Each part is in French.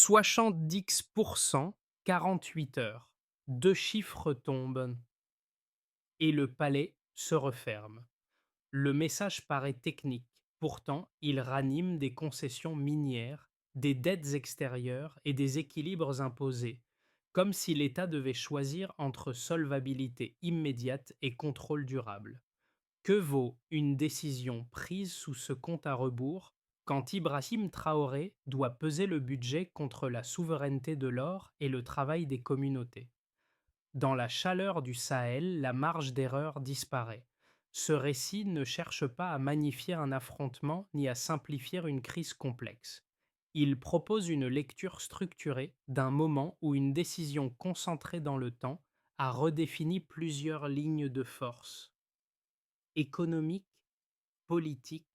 70%, 48 heures. Deux chiffres tombent et le palais se referme. Le message paraît technique, pourtant il ranime des concessions minières, des dettes extérieures et des équilibres imposés, comme si l'État devait choisir entre solvabilité immédiate et contrôle durable. Que vaut une décision prise sous ce compte à rebours quand Ibrahim Traoré doit peser le budget contre la souveraineté de l'or et le travail des communautés? Dans la chaleur du Sahel, la marge d'erreur disparaît. Ce récit ne cherche pas à magnifier un affrontement ni à simplifier une crise complexe. Il propose une lecture structurée d'un moment où une décision concentrée dans le temps a redéfini plusieurs lignes de force économique, politique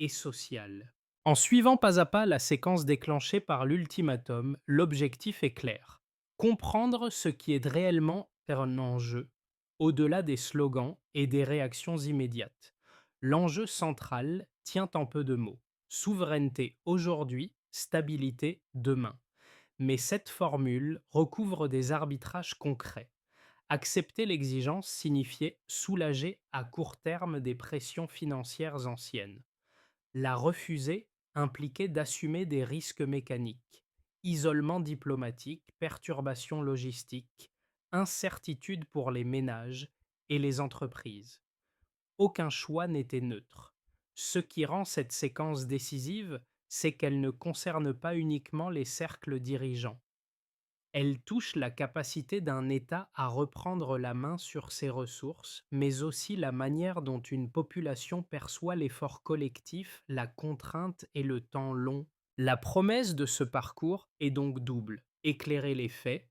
et sociale. En suivant pas à pas la séquence déclenchée par l'ultimatum, l'objectif est clair. Comprendre ce qui est réellement un enjeu, au-delà des slogans et des réactions immédiates. L'enjeu central tient en peu de mots. Souveraineté aujourd'hui, stabilité demain. Mais cette formule recouvre des arbitrages concrets. Accepter l'exigence signifiait soulager à court terme des pressions financières anciennes. La refuser impliquait d'assumer des risques mécaniques, isolement diplomatique, perturbations logistiques, incertitude pour les ménages et les entreprises. Aucun choix n'était neutre. Ce qui rend cette séquence décisive, c'est qu'elle ne concerne pas uniquement les cercles dirigeants. Elle touche la capacité d'un État à reprendre la main sur ses ressources, mais aussi la manière dont une population perçoit l'effort collectif, la contrainte et le temps long. La promesse de ce parcours est donc double: éclairer les faits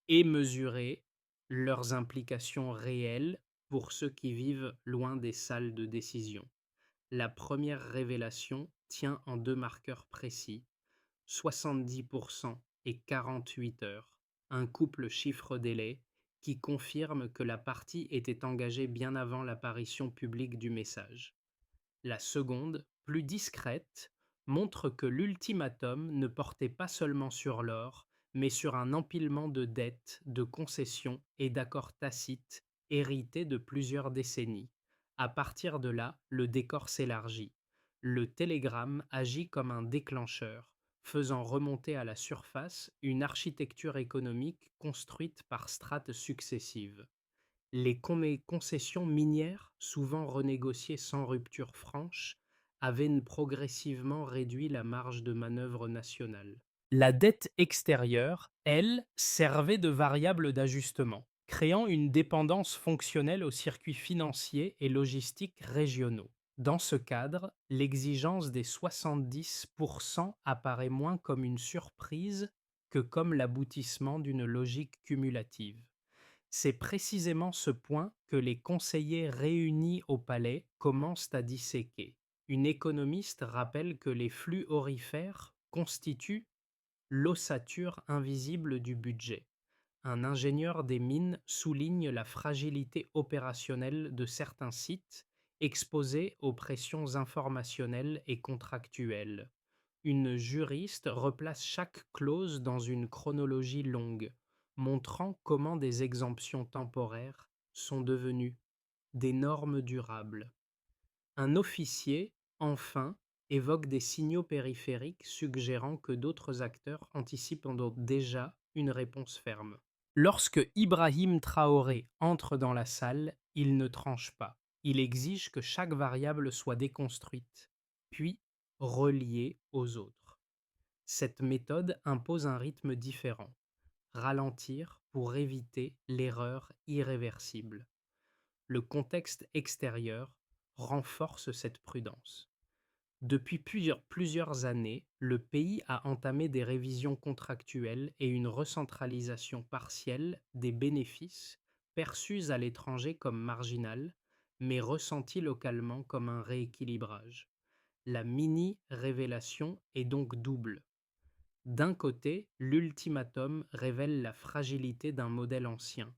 et mesurer leurs implications réelles pour ceux qui vivent loin des salles de décision. La première révélation tient en deux marqueurs précis: 70% et 48 heures, un couple chiffre-délai qui confirme que la partie était engagée bien avant l'apparition publique du message. La seconde, plus discrète, montre que l'ultimatum ne portait pas seulement sur l'or, mais sur un empilement de dettes, de concessions et d'accords tacites hérités de plusieurs décennies. À partir de là, le décor s'élargit. Le télégramme agit comme un déclencheur, faisant remonter à la surface une architecture économique construite par strates successives. Les concessions minières, souvent renégociées sans rupture franche, avaient progressivement réduit la marge de manœuvre nationale. La dette extérieure, elle, servait de variable d'ajustement, créant une dépendance fonctionnelle aux circuits financiers et logistiques régionaux. Dans ce cadre, l'exigence des 70% apparaît moins comme une surprise que comme l'aboutissement d'une logique cumulative. C'est précisément ce point que les conseillers réunis au palais commencent à disséquer. Une économiste rappelle que les flux aurifères constituent l'ossature invisible du budget. Un ingénieur des mines souligne la fragilité opérationnelle de certains sites exposés aux pressions informationnelles et contractuelles. Une juriste replace chaque clause dans une chronologie longue, montrant comment des exemptions temporaires sont devenues des normes durables. Un officier, enfin, évoque des signaux périphériques suggérant que d'autres acteurs anticipent donc déjà une réponse ferme. Lorsque Ibrahim Traoré entre dans la salle, il ne tranche pas. Il exige que chaque variable soit déconstruite, puis reliée aux autres. Cette méthode impose un rythme différent: ralentir pour éviter l'erreur irréversible. Le contexte extérieur renforce cette prudence. Depuis plusieurs années, le pays a entamé des révisions contractuelles et une recentralisation partielle des bénéfices perçus à l'étranger comme marginal, mais ressentis localement comme un rééquilibrage. La mini-révélation est donc double. D'un côté, l'ultimatum révèle la fragilité d'un modèle ancien.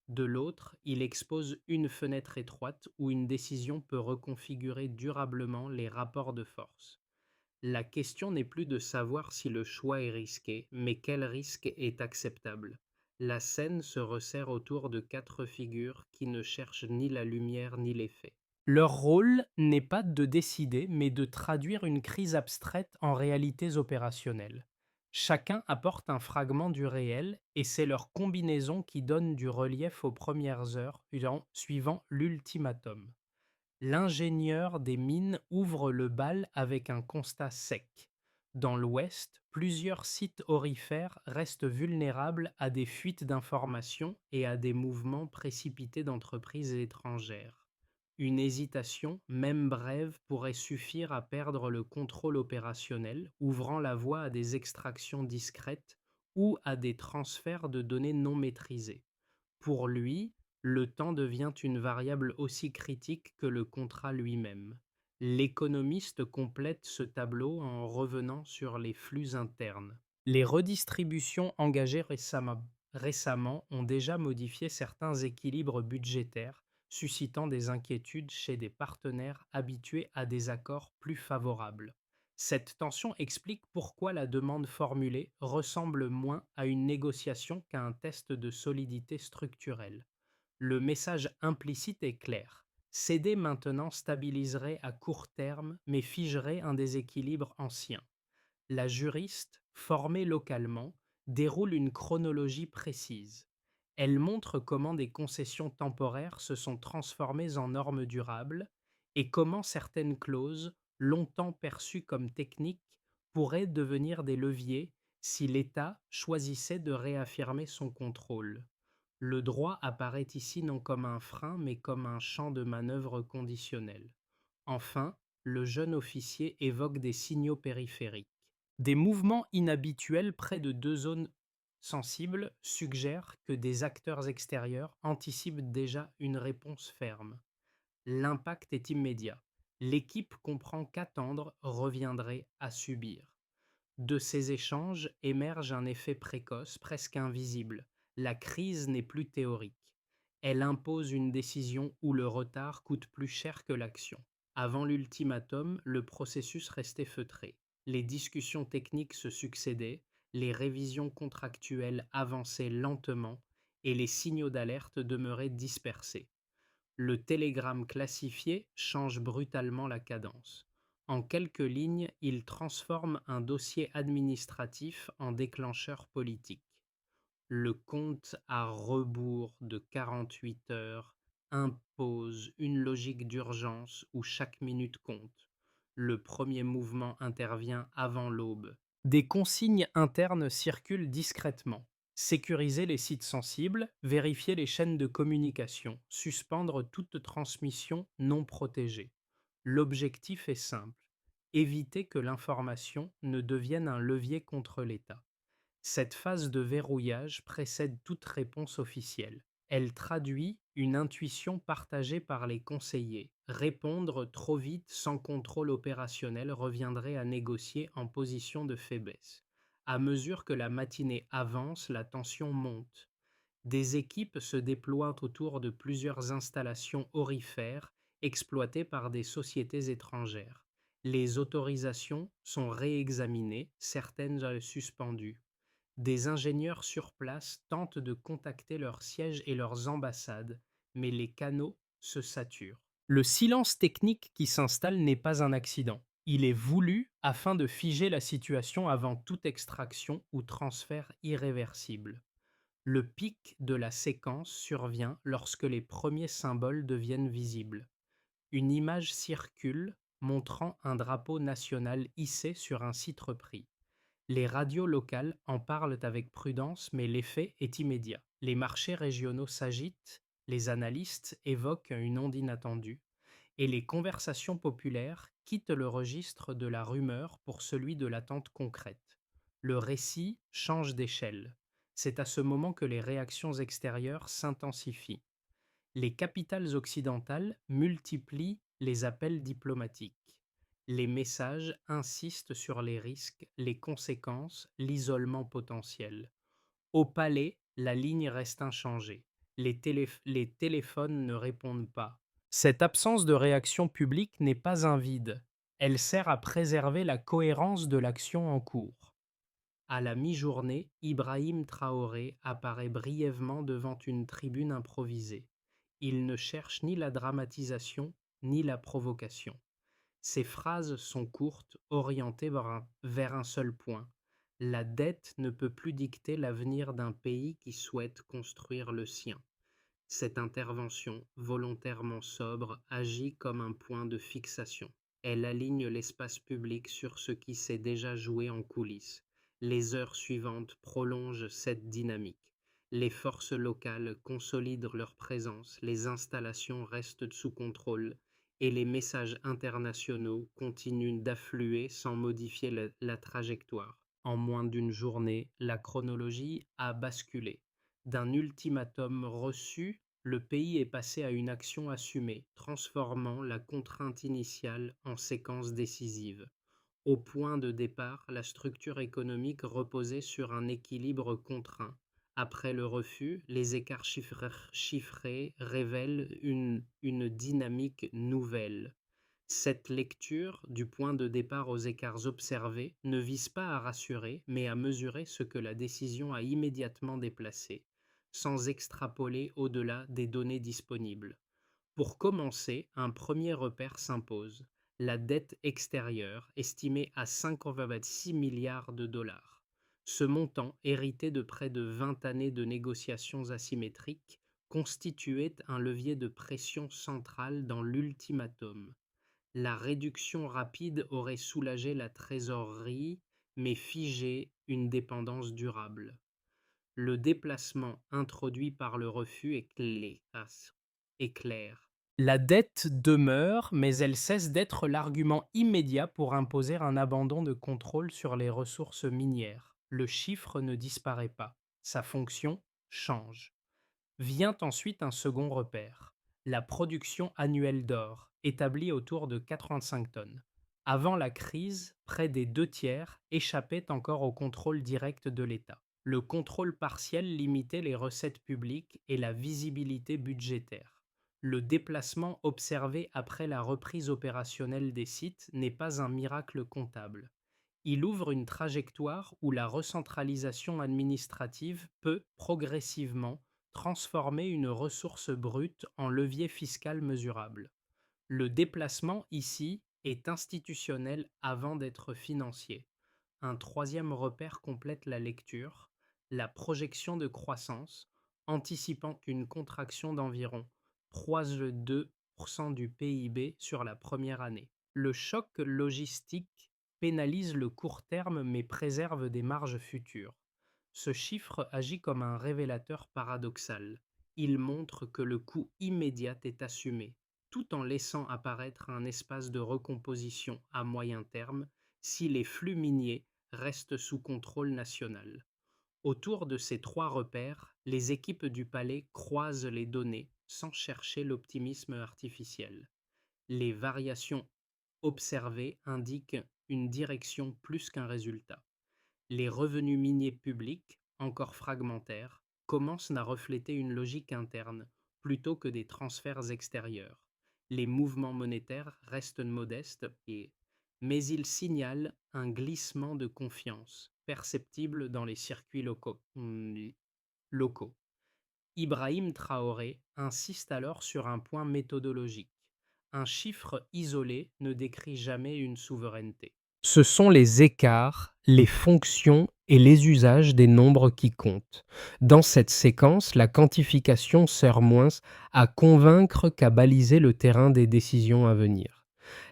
De l'autre, il expose une fenêtre étroite où une décision peut reconfigurer durablement les rapports de force. La question n'est plus de savoir si le choix est risqué, mais quel risque est acceptable. La scène se resserre autour de quatre figures qui ne cherchent ni la lumière ni les faits. Leur rôle n'est pas de décider, mais de traduire une crise abstraite en réalités opérationnelles. Chacun apporte un fragment du réel et c'est leur combinaison qui donne du relief aux premières heures suivant l'ultimatum. L'ingénieur des mines ouvre le bal avec un constat sec. Dans l'Ouest, plusieurs sites aurifères restent vulnérables à des fuites d'informations et à des mouvements précipités d'entreprises étrangères. Une hésitation, même brève, pourrait suffire à perdre le contrôle opérationnel, ouvrant la voie à des extractions discrètes ou à des transferts de données non maîtrisés. Pour lui, le temps devient une variable aussi critique que le contrat lui-même. L'économiste complète ce tableau en revenant sur les flux internes. Les redistributions engagées récemment ont déjà modifié certains équilibres budgétaires, suscitant des inquiétudes chez des partenaires habitués à des accords plus favorables. Cette tension explique pourquoi la demande formulée ressemble moins à une négociation qu'à un test de solidité structurelle. Le message implicite est clair. Céder maintenant stabiliserait à court terme mais figerait un déséquilibre ancien. La juriste, formée localement, déroule une chronologie précise. Elle montre comment des concessions temporaires se sont transformées en normes durables et comment certaines clauses, longtemps perçues comme techniques, pourraient devenir des leviers si l'État choisissait de réaffirmer son contrôle. Le droit apparaît ici non comme un frein mais comme un champ de manœuvre conditionnel. Enfin, le jeune officier évoque des signaux périphériques. Des mouvements inhabituels près de deux zones sensibles suggèrent que des acteurs extérieurs anticipent déjà une réponse ferme. L'impact est immédiat. L'équipe comprend qu'attendre reviendrait à subir. De ces échanges émerge un effet précoce, presque invisible. La crise n'est plus théorique. Elle impose une décision où le retard coûte plus cher que l'action. Avant l'ultimatum, le processus restait feutré. Les discussions techniques se succédaient, les révisions contractuelles avançaient lentement et les signaux d'alerte demeuraient dispersés. Le télégramme classifié change brutalement la cadence. En quelques lignes, il transforme un dossier administratif en déclencheur politique. Le compte à rebours de 48 heures impose une logique d'urgence où chaque minute compte. Le premier mouvement intervient avant l'aube. Des consignes internes circulent discrètement. Sécuriser les sites sensibles, vérifier les chaînes de communication, suspendre toute transmission non protégée. L'objectif est simple, éviter que l'information ne devienne un levier contre l'État. Cette phase de verrouillage précède toute réponse officielle. Elle traduit une intuition partagée par les conseillers. Répondre trop vite sans contrôle opérationnel reviendrait à négocier en position de faiblesse. À mesure que la matinée avance, la tension monte. Des équipes se déploient autour de plusieurs installations aurifères exploitées par des sociétés étrangères. Les autorisations sont réexaminées, certaines suspendues. Des ingénieurs sur place tentent de contacter leurs sièges et leurs ambassades, mais les canaux se saturent. Le silence technique qui s'installe n'est pas un accident. Il est voulu afin de figer la situation avant toute extraction ou transfert irréversible. Le pic de la séquence survient lorsque les premiers symboles deviennent visibles. Une image circule montrant un drapeau national hissé sur un site repris. Les radios locales en parlent avec prudence, mais l'effet est immédiat. Les marchés régionaux s'agitent, les analystes évoquent une onde inattendue, et les conversations populaires quittent le registre de la rumeur pour celui de l'attente concrète. Le récit change d'échelle. C'est à ce moment que les réactions extérieures s'intensifient. Les capitales occidentales multiplient les appels diplomatiques. Les messages insistent sur les risques, les conséquences, l'isolement potentiel. Au palais, la ligne reste inchangée. Les téléphones ne répondent pas. Cette absence de réaction publique n'est pas un vide. Elle sert à préserver la cohérence de l'action en cours. À la mi-journée, Ibrahim Traoré apparaît brièvement devant une tribune improvisée. Il ne cherche ni la dramatisation ni la provocation. Ses phrases sont courtes, orientées vers un seul point. La dette ne peut plus dicter l'avenir d'un pays qui souhaite construire le sien. Cette intervention, volontairement sobre, agit comme un point de fixation. Elle aligne l'espace public sur ce qui s'est déjà joué en coulisses. Les heures suivantes prolongent cette dynamique. Les forces locales consolident leur présence, les installations restent sous contrôle et les messages internationaux continuent d'affluer sans modifier la trajectoire. En moins d'une journée, la chronologie a basculé. D'un ultimatum reçu, le pays est passé à une action assumée, transformant la contrainte initiale en séquence décisive. Au point de départ, la structure économique reposait sur un équilibre contraint. Après le refus, les écarts chiffrés révèlent une dynamique nouvelle. Cette lecture, du point de départ aux écarts observés, ne vise pas à rassurer, mais à mesurer ce que la décision a immédiatement déplacé, sans extrapoler au-delà des données disponibles. Pour commencer, un premier repère s'impose, la dette extérieure, estimée à 5,6 milliards de dollars. Ce montant, hérité de près de 20 années de négociations asymétriques, constituait un levier de pression central dans l'ultimatum. La réduction rapide aurait soulagé la trésorerie, mais figé une dépendance durable. Le déplacement introduit par le refus est clair. La dette demeure, mais elle cesse d'être l'argument immédiat pour imposer un abandon de contrôle sur les ressources minières. Le chiffre ne disparaît pas, sa fonction change. Vient ensuite un second repère, la production annuelle d'or, établie autour de 85 tonnes. Avant la crise, près des 2 tiers échappaient encore au contrôle direct de l'État. Le contrôle partiel limitait les recettes publiques et la visibilité budgétaire. Le déplacement observé après la reprise opérationnelle des sites n'est pas un miracle comptable. Il ouvre une trajectoire où la recentralisation administrative peut progressivement transformer une ressource brute en levier fiscal mesurable. Le déplacement ici est institutionnel avant d'être financier. Un troisième repère complète la lecture, la projection de croissance, anticipant une contraction d'environ 3,2% du PIB sur la première année. Le choc logistique pénalise le court terme mais préserve des marges futures. Ce chiffre agit comme un révélateur paradoxal. Il montre que le coût immédiat est assumé, tout en laissant apparaître un espace de recomposition à moyen terme si les flux miniers restent sous contrôle national. Autour de ces trois repères, les équipes du palais croisent les données sans chercher l'optimisme artificiel. Les variations observées indiquent une direction plus qu'un résultat. Les revenus miniers publics, encore fragmentaires, commencent à refléter une logique interne plutôt que des transferts extérieurs. Les mouvements monétaires restent modestes, mais ils signalent un glissement de confiance perceptible dans les circuits locaux. Ibrahim Traoré insiste alors sur un point méthodologique. Un chiffre isolé ne décrit jamais une souveraineté. Ce sont les écarts, les fonctions et les usages des nombres qui comptent. Dans cette séquence, la quantification sert moins à convaincre qu'à baliser le terrain des décisions à venir.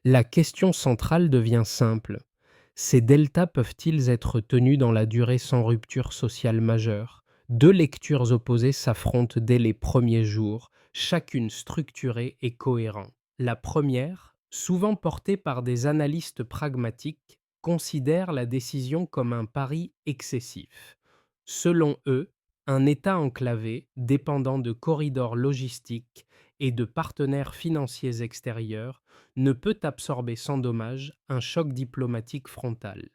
La question centrale devient simple. Ces deltas peuvent-ils être tenus dans la durée sans rupture sociale majeure? Deux lectures opposées s'affrontent dès les premiers jours, chacune structurée et cohérente. La première, souvent portée par des analystes pragmatiques, considère la décision comme un pari excessif. Selon eux, un État enclavé, dépendant de corridors logistiques et de partenaires financiers extérieurs, ne peut absorber sans dommage un choc diplomatique frontal.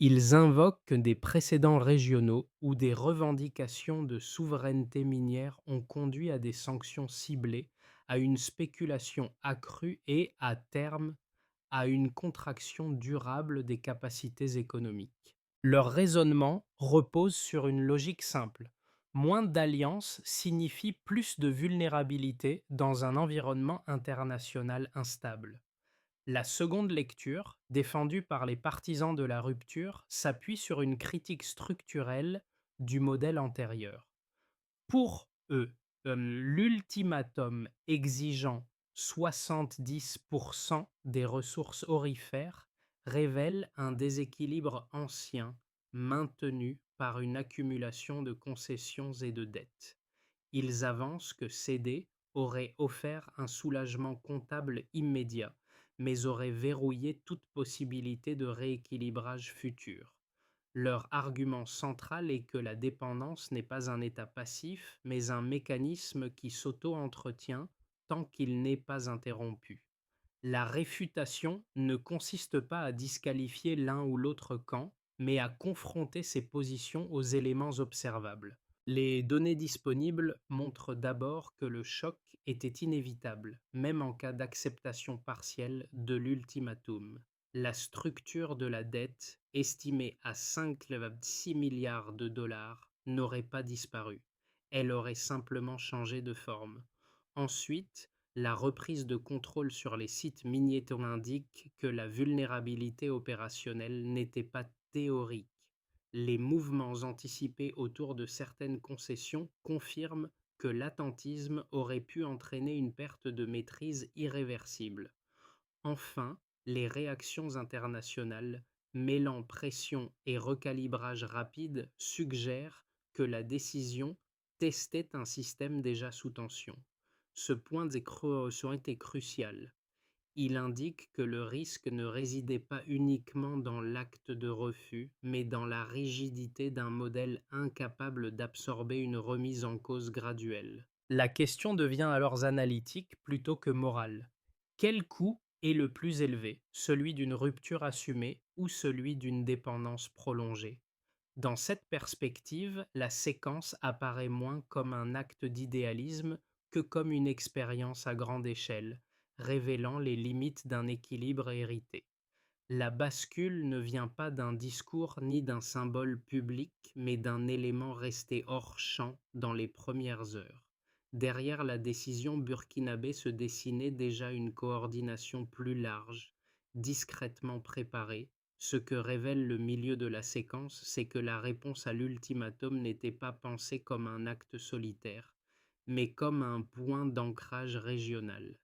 Ils invoquent des précédents régionaux où des revendications de souveraineté minière ont conduit à des sanctions ciblées, à une spéculation accrue et, à terme, à une contraction durable des capacités économiques. Leur raisonnement repose sur une logique simple. Moins d'alliances signifie plus de vulnérabilité dans un environnement international instable. La seconde lecture, défendue par les partisans de la rupture, s'appuie sur une critique structurelle du modèle antérieur. Pour eux, l'ultimatum exigeant 70% des ressources aurifères révèle un déséquilibre ancien maintenu par une accumulation de concessions et de dettes. Ils avancent que céder aurait offert un soulagement comptable immédiat, mais aurait verrouillé toute possibilité de rééquilibrage futur. Leur argument central est que la dépendance n'est pas un état passif, mais un mécanisme qui s'auto-entretient tant qu'il n'est pas interrompu. La réfutation ne consiste pas à disqualifier l'un ou l'autre camp, mais à confronter ces positions aux éléments observables. Les données disponibles montrent d'abord que le choc était inévitable, même en cas d'acceptation partielle de l'ultimatum. La structure de la dette, estimée à 5,6 milliards de dollars, n'aurait pas disparu. Elle aurait simplement changé de forme. Ensuite, la reprise de contrôle sur les sites miniers indique que la vulnérabilité opérationnelle n'était pas théorique. Les mouvements anticipés autour de certaines concessions confirment que l'attentisme aurait pu entraîner une perte de maîtrise irréversible. Enfin, les réactions internationales, mêlant pression et recalibrage rapide, suggèrent que la décision testait un système déjà sous tension. Ce point était crucial. Il indique que le risque ne résidait pas uniquement dans l'acte de refus, mais dans la rigidité d'un modèle incapable d'absorber une remise en cause graduelle. La question devient alors analytique plutôt que morale. Quel coût est le plus élevé, celui d'une rupture assumée ou celui d'une dépendance prolongée? Dans cette perspective, la séquence apparaît moins comme un acte d'idéalisme que comme une expérience à grande échelle, révélant les limites d'un équilibre hérité. La bascule ne vient pas d'un discours ni d'un symbole public, mais d'un élément resté hors champ dans les premières heures. Derrière la décision burkinabé se dessinait déjà une coordination plus large, discrètement préparée. Ce que révèle le milieu de la séquence, c'est que la réponse à l'ultimatum n'était pas pensée comme un acte solitaire, mais comme un point d'ancrage régional.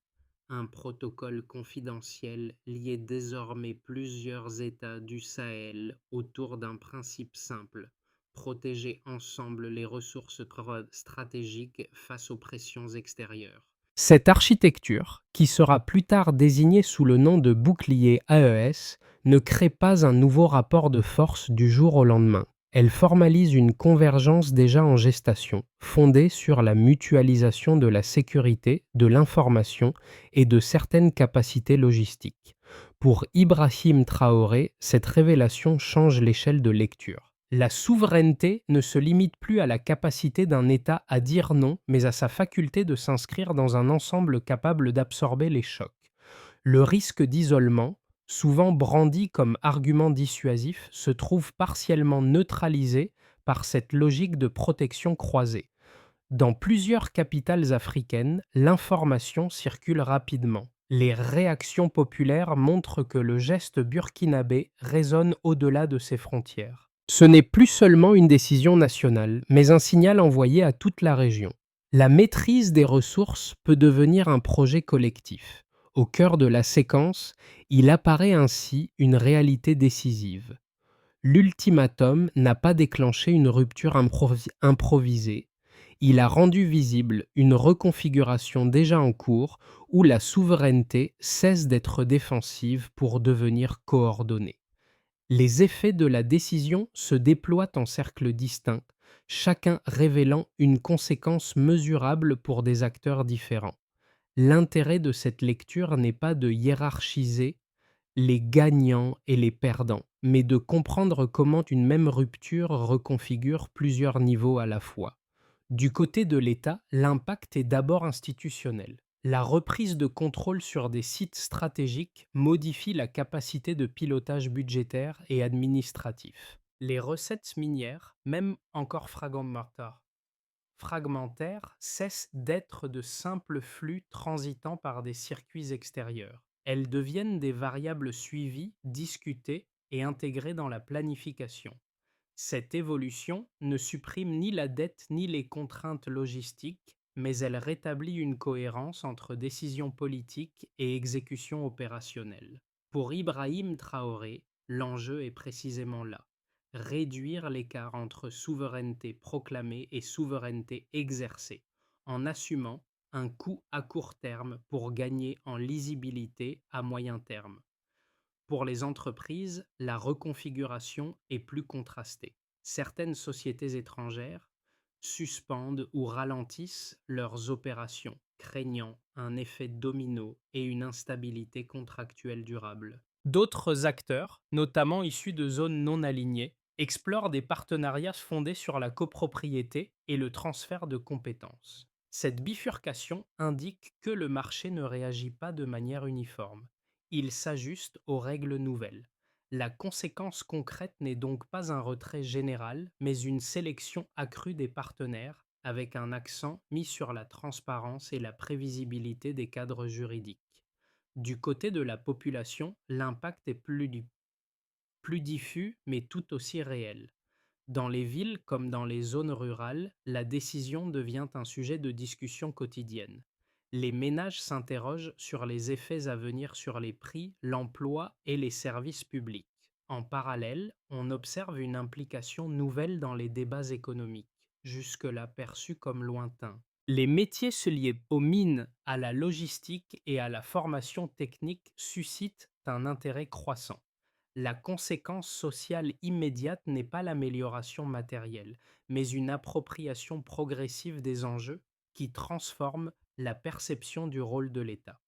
Un protocole confidentiel liait désormais plusieurs États du Sahel autour d'un principe simple: protéger ensemble les ressources stratégiques face aux pressions extérieures. Cette architecture, qui sera plus tard désignée sous le nom de bouclier AES, ne crée pas un nouveau rapport de force du jour au lendemain. Elle formalise une convergence déjà en gestation, fondée sur la mutualisation de la sécurité, de l'information et de certaines capacités logistiques. Pour Ibrahim Traoré, cette révélation change l'échelle de lecture. La souveraineté ne se limite plus à la capacité d'un État à dire non, mais à sa faculté de s'inscrire dans un ensemble capable d'absorber les chocs. Le risque d'isolement, souvent brandi comme argument dissuasif, se trouve partiellement neutralisé par cette logique de protection croisée. Dans plusieurs capitales africaines, l'information circule rapidement. Les réactions populaires montrent que le geste burkinabé résonne au-delà de ses frontières. Ce n'est plus seulement une décision nationale, mais un signal envoyé à toute la région. La maîtrise des ressources peut devenir un projet collectif. Au cœur de la séquence, il apparaît ainsi une réalité décisive. L'ultimatum n'a pas déclenché une rupture improvisée. Il a rendu visible une reconfiguration déjà en cours où la souveraineté cesse d'être défensive pour devenir coordonnée. Les effets de la décision se déploient en cercles distincts, chacun révélant une conséquence mesurable pour des acteurs différents. L'intérêt de cette lecture n'est pas de hiérarchiser les gagnants et les perdants, mais de comprendre comment une même rupture reconfigure plusieurs niveaux à la fois. Du côté de l'État, l'impact est d'abord institutionnel. La reprise de contrôle sur des sites stratégiques modifie la capacité de pilotage budgétaire et administratif. Les recettes minières, même encore fragmentaires, cessent d'être de simples flux transitant par des circuits extérieurs. Elles deviennent des variables suivies, discutées et intégrées dans la planification. Cette évolution ne supprime ni la dette ni les contraintes logistiques, mais elle rétablit une cohérence entre décision politique et exécution opérationnelle. Pour Ibrahim Traoré, l'enjeu est précisément là: réduire l'écart entre souveraineté proclamée et souveraineté exercée, en assumant un coût à court terme pour gagner en lisibilité à moyen terme. Pour les entreprises, la reconfiguration est plus contrastée. Certaines sociétés étrangères suspendent ou ralentissent leurs opérations, craignant un effet domino et une instabilité contractuelle durable. D'autres acteurs, notamment issus de zones non alignées, explorent des partenariats fondés sur la copropriété et le transfert de compétences. Cette bifurcation indique que le marché ne réagit pas de manière uniforme. Il s'ajuste aux règles nouvelles. La conséquence concrète n'est donc pas un retrait général, mais une sélection accrue des partenaires, avec un accent mis sur la transparence et la prévisibilité des cadres juridiques. Du côté de la population, l'impact est plus diffus, mais tout aussi réel. Dans les villes comme dans les zones rurales, la décision devient un sujet de discussion quotidienne. Les ménages s'interrogent sur les effets à venir sur les prix, l'emploi et les services publics. En parallèle, on observe une implication nouvelle dans les débats économiques, jusque-là perçus comme lointains. Les métiers se liés aux mines, à la logistique et à la formation technique suscitent un intérêt croissant. La conséquence sociale immédiate n'est pas l'amélioration matérielle, mais une appropriation progressive des enjeux qui transforme la perception du rôle de l'État.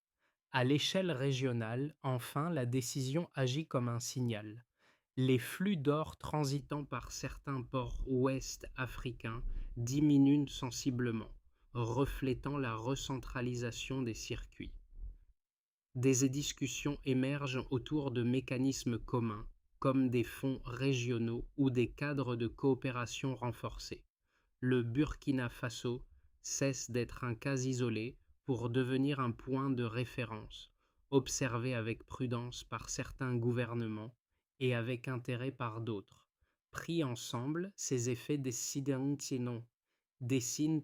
À l'échelle régionale, enfin, la décision agit comme un signal. Les flux d'or transitant par certains ports ouest africains diminuent sensiblement, reflétant la recentralisation des circuits. Des discussions émergent autour de mécanismes communs, comme des fonds régionaux ou des cadres de coopération renforcés. Le Burkina Faso cesse d'être un cas isolé pour devenir un point de référence, observé avec prudence par certains gouvernements et avec intérêt par d'autres. Pris ensemble, ces effets dessinent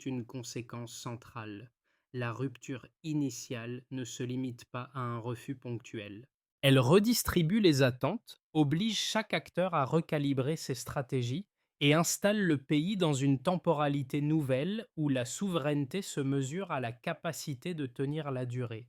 une conséquence centrale: la rupture initiale ne se limite pas à un refus ponctuel. Elle redistribue les attentes, oblige chaque acteur à recalibrer ses stratégies et installe le pays dans une temporalité nouvelle où la souveraineté se mesure à la capacité de tenir la durée.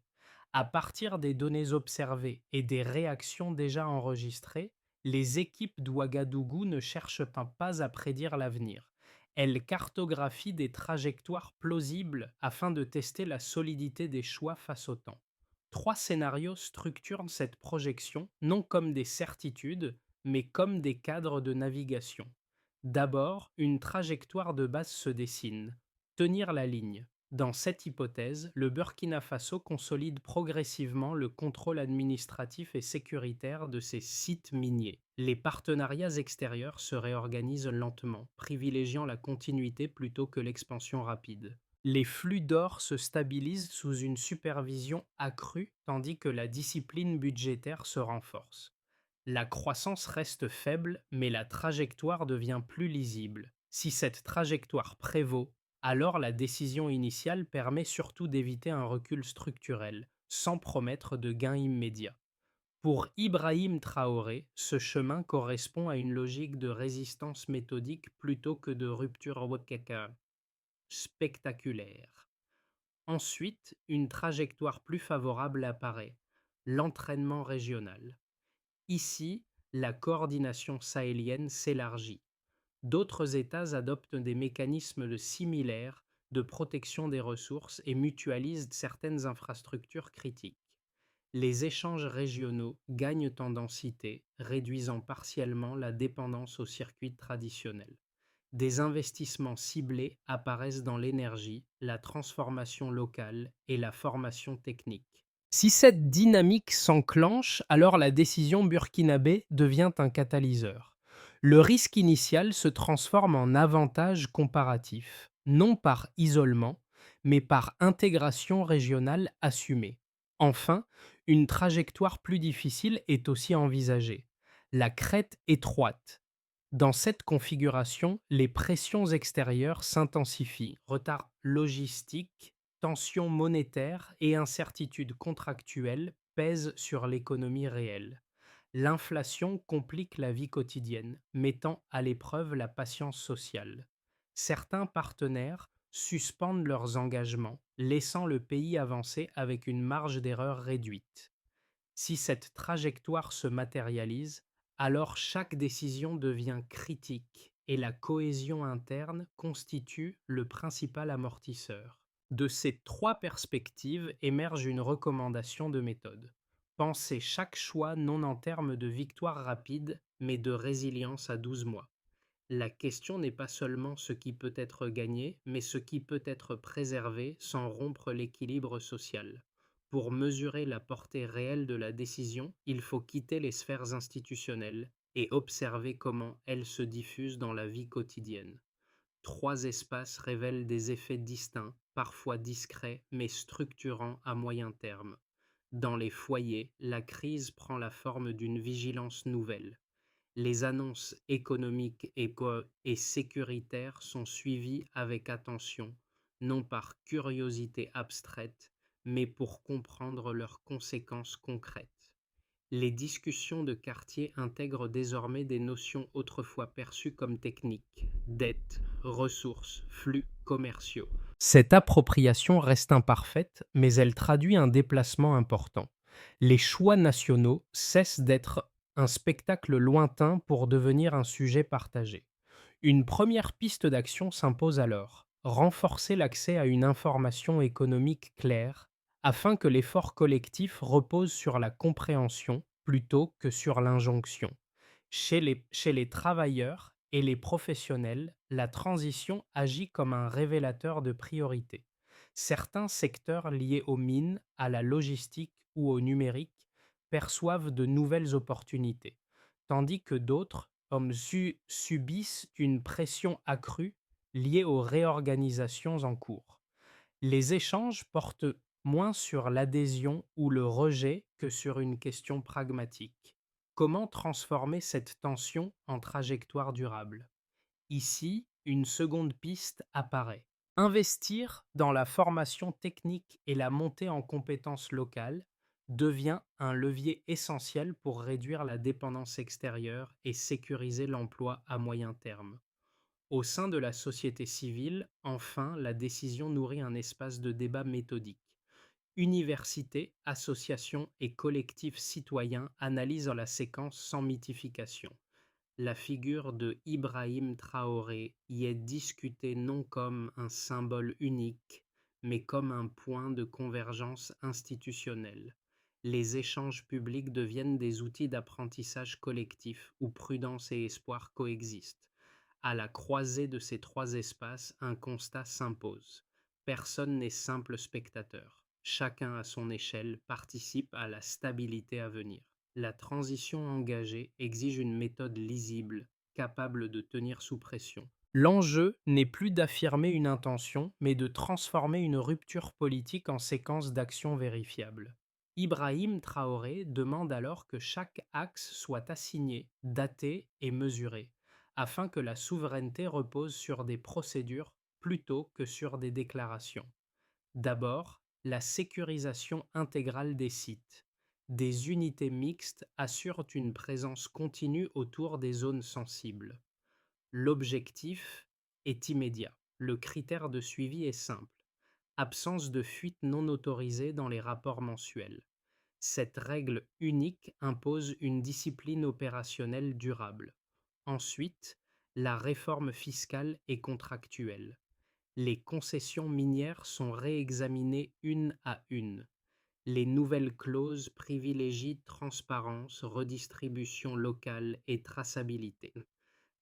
À partir des données observées et des réactions déjà enregistrées, les équipes d'Ouagadougou ne cherchent pas à prédire l'avenir. Elles cartographient des trajectoires plausibles afin de tester la solidité des choix face au temps. Trois scénarios structurent cette projection non comme des certitudes, mais comme des cadres de navigation. D'abord, une trajectoire de base se dessine: tenir la ligne. Dans cette hypothèse, le Burkina Faso consolide progressivement le contrôle administratif et sécuritaire de ses sites miniers. Les partenariats extérieurs se réorganisent lentement, privilégiant la continuité plutôt que l'expansion rapide. Les flux d'or se stabilisent sous une supervision accrue tandis que la discipline budgétaire se renforce. La croissance reste faible, mais la trajectoire devient plus lisible. Si cette trajectoire prévaut, alors la décision initiale permet surtout d'éviter un recul structurel, sans promettre de gains immédiats. Pour Ibrahim Traoré, ce chemin correspond à une logique de résistance méthodique plutôt que de rupture spectaculaire. Ensuite, une trajectoire plus favorable apparaît: l'entraînement régional. Ici, la coordination sahélienne s'élargit. D'autres États adoptent des mécanismes similaires de protection des ressources et mutualisent certaines infrastructures critiques. Les échanges régionaux gagnent en densité, réduisant partiellement la dépendance aux circuits traditionnels. Des investissements ciblés apparaissent dans l'énergie, la transformation locale et la formation technique. Si cette dynamique s'enclenche, alors la décision burkinabé devient un catalyseur. Le risque initial se transforme en avantage comparatif, non par isolement, mais par intégration régionale assumée. Enfin, une trajectoire plus difficile est aussi envisagée, la crête étroite. Dans cette configuration, les pressions extérieures s'intensifient. Retard logistique, tensions monétaires et incertitudes contractuelles pèsent sur l'économie réelle. L'inflation complique la vie quotidienne, mettant à l'épreuve la patience sociale. Certains partenaires suspendent leurs engagements, laissant le pays avancer avec une marge d'erreur réduite. Si cette trajectoire se matérialise, alors chaque décision devient critique et la cohésion interne constitue le principal amortisseur. De ces trois perspectives émerge une recommandation de méthode. Pensez chaque choix non en termes de victoire rapide, mais de résilience à 12 mois. La question n'est pas seulement ce qui peut être gagné, mais ce qui peut être préservé sans rompre l'équilibre social. Pour mesurer la portée réelle de la décision, il faut quitter les sphères institutionnelles et observer comment elles se diffusent dans la vie quotidienne. Trois espaces révèlent des effets distincts, parfois discrets, mais structurants à moyen terme. Dans les foyers, la crise prend la forme d'une vigilance nouvelle. Les annonces économiques et sécuritaires sont suivies avec attention, non par curiosité abstraite, mais pour comprendre leurs conséquences concrètes. Les discussions de quartier intègrent désormais des notions autrefois perçues comme techniques, dette, ressources, flux commerciaux. Cette appropriation reste imparfaite, mais elle traduit un déplacement important. Les choix nationaux cessent d'être un spectacle lointain pour devenir un sujet partagé. Une première piste d'action s'impose alors, renforcer l'accès à une information économique claire, afin que l'effort collectif repose sur la compréhension plutôt que sur l'injonction. Chez les travailleurs et les professionnels, la transition agit comme un révélateur de priorité. Certains secteurs liés aux mines, à la logistique ou au numérique perçoivent de nouvelles opportunités, tandis que d'autres subissent une pression accrue liée aux réorganisations en cours. Les échanges portent moins sur l'adhésion ou le rejet que sur une question pragmatique. Comment transformer cette tension en trajectoire durable? Ici, une seconde piste apparaît. Investir dans la formation technique et la montée en compétences locales devient un levier essentiel pour réduire la dépendance extérieure et sécuriser l'emploi à moyen terme. Au sein de la société civile, enfin, la décision nourrit un espace de débat méthodique. Universités, associations et collectifs citoyens analysent la séquence sans mythification. La figure de Ibrahim Traoré y est discutée non comme un symbole unique, mais comme un point de convergence institutionnelle. Les échanges publics deviennent des outils d'apprentissage collectif où prudence et espoir coexistent. À la croisée de ces trois espaces, un constat s'impose. Personne n'est simple spectateur. Chacun à son échelle participe à la stabilité à venir. La transition engagée exige une méthode lisible, capable de tenir sous pression. L'enjeu n'est plus d'affirmer une intention, mais de transformer une rupture politique en séquence d'actions vérifiables. Ibrahim Traoré demande alors que chaque axe soit assigné, daté et mesuré, afin que la souveraineté repose sur des procédures plutôt que sur des déclarations. D'abord, la sécurisation intégrale des sites. Des unités mixtes assurent une présence continue autour des zones sensibles. L'objectif est immédiat. Le critère de suivi est simple. Absence de fuite non autorisée dans les rapports mensuels. Cette règle unique impose une discipline opérationnelle durable. Ensuite, la réforme fiscale et contractuelle. Les concessions minières sont réexaminées une à une. Les nouvelles clauses privilégient transparence, redistribution locale et traçabilité.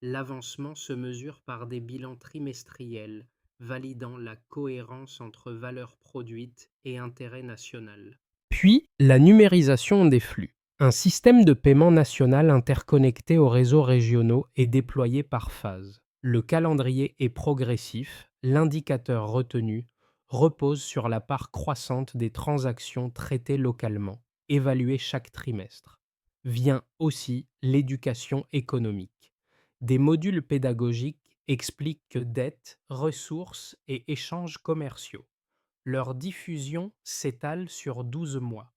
L'avancement se mesure par des bilans trimestriels, validant la cohérence entre valeur produite et intérêt national. Puis, la numérisation des flux. Un système de paiement national interconnecté aux réseaux régionaux est déployé par phase. Le calendrier est progressif, l'indicateur retenu repose sur la part croissante des transactions traitées localement, évaluées chaque trimestre. Vient aussi l'éducation économique. Des modules pédagogiques expliquent que dettes, ressources et échanges commerciaux. Leur diffusion s'étale sur 12 mois.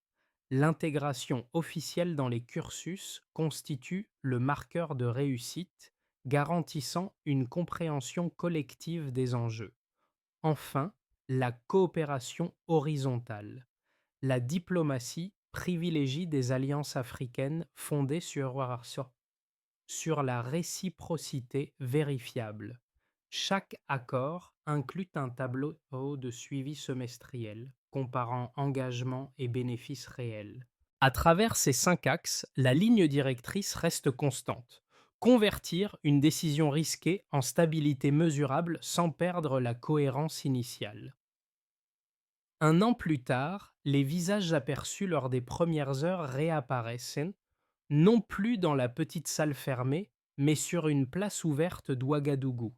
L'intégration officielle dans les cursus constitue le marqueur de réussite, garantissant une compréhension collective des enjeux. Enfin, la coopération horizontale. La diplomatie privilégie des alliances africaines fondées sur la réciprocité vérifiable. Chaque accord inclut un tableau de suivi semestriel, comparant engagement et bénéfices réels. À travers ces 5 axes, la ligne directrice reste constante. Convertir une décision risquée en stabilité mesurable sans perdre la cohérence initiale. Un an plus tard, les visages aperçus lors des premières heures réapparaissent, non plus dans la petite salle fermée, mais sur une place ouverte d'Ouagadougou.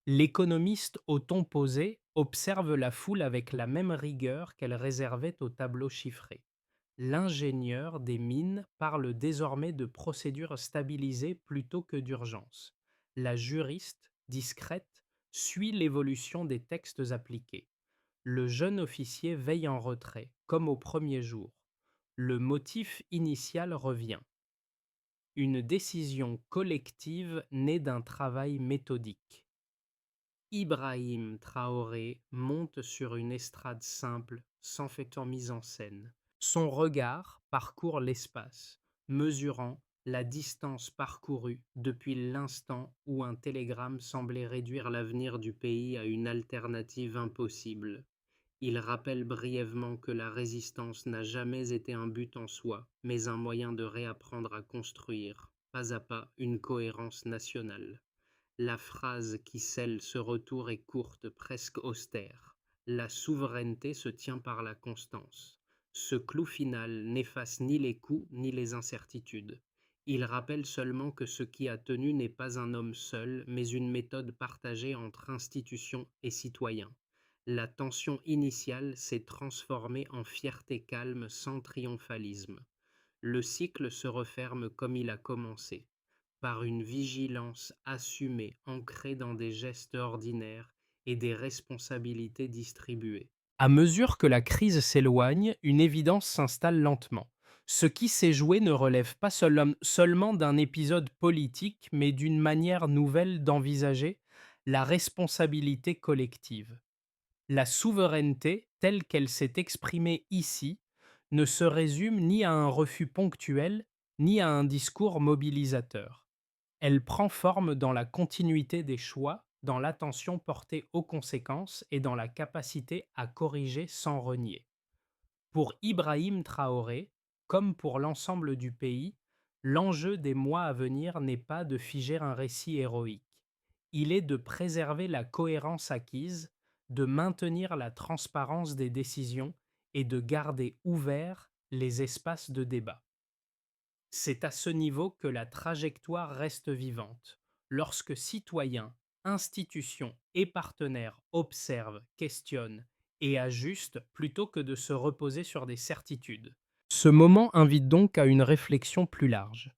L'économiste au ton posé observe la foule avec la même rigueur qu'elle réservait au tableau chiffré. L'ingénieur des mines parle désormais de procédures stabilisées plutôt que d'urgence. La juriste, discrète, suit l'évolution des textes appliqués. Le jeune officier veille en retrait, comme au premier jour. Le motif initial revient. Une décision collective née d'un travail méthodique. Ibrahim Traoré monte sur une estrade simple, sans en mise en scène. Son regard parcourt l'espace, mesurant la distance parcourue depuis l'instant où un télégramme semblait réduire l'avenir du pays à une alternative impossible. Il rappelle brièvement que la résistance n'a jamais été un but en soi, mais un moyen de réapprendre à construire, pas à pas, une cohérence nationale. La phrase qui scelle ce retour est courte, presque austère. La souveraineté se tient par la constance. Ce clou final n'efface ni les coups ni les incertitudes. Il rappelle seulement que ce qui a tenu n'est pas un homme seul, mais une méthode partagée entre institutions et citoyens. La tension initiale s'est transformée en fierté calme sans triomphalisme. Le cycle se referme comme il a commencé, par une vigilance assumée ancrée dans des gestes ordinaires et des responsabilités distribuées. À mesure que la crise s'éloigne, une évidence s'installe lentement. Ce qui s'est joué ne relève pas seulement d'un épisode politique, mais d'une manière nouvelle d'envisager la responsabilité collective. La souveraineté, telle qu'elle s'est exprimée ici, ne se résume ni à un refus ponctuel, ni à un discours mobilisateur. Elle prend forme dans la continuité des choix, dans l'attention portée aux conséquences et dans la capacité à corriger sans renier. Pour Ibrahim Traoré, comme pour l'ensemble du pays, l'enjeu des mois à venir n'est pas de figer un récit héroïque. Il est de préserver la cohérence acquise, de maintenir la transparence des décisions et de garder ouverts les espaces de débat. C'est à ce niveau que la trajectoire reste vivante. Lorsque citoyens, institutions et partenaires observent, questionnent et ajustent plutôt que de se reposer sur des certitudes. Ce moment invite donc à une réflexion plus large.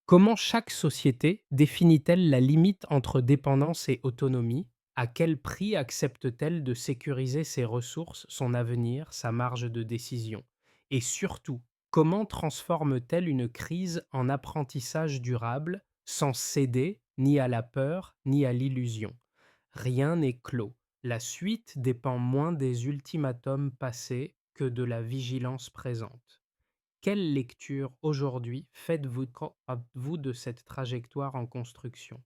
Comment chaque société définit-elle la limite entre dépendance et autonomie? À quel prix accepte-t-elle de sécuriser ses ressources, son avenir, sa marge de décision? Et surtout, comment transforme-t-elle une crise en apprentissage durable, sans céder ni à la peur ni à l'illusion? Rien n'est clos. La suite dépend moins des ultimatums passés que de la vigilance présente. Quelle lecture aujourd'hui faites-vous de cette trajectoire en construction?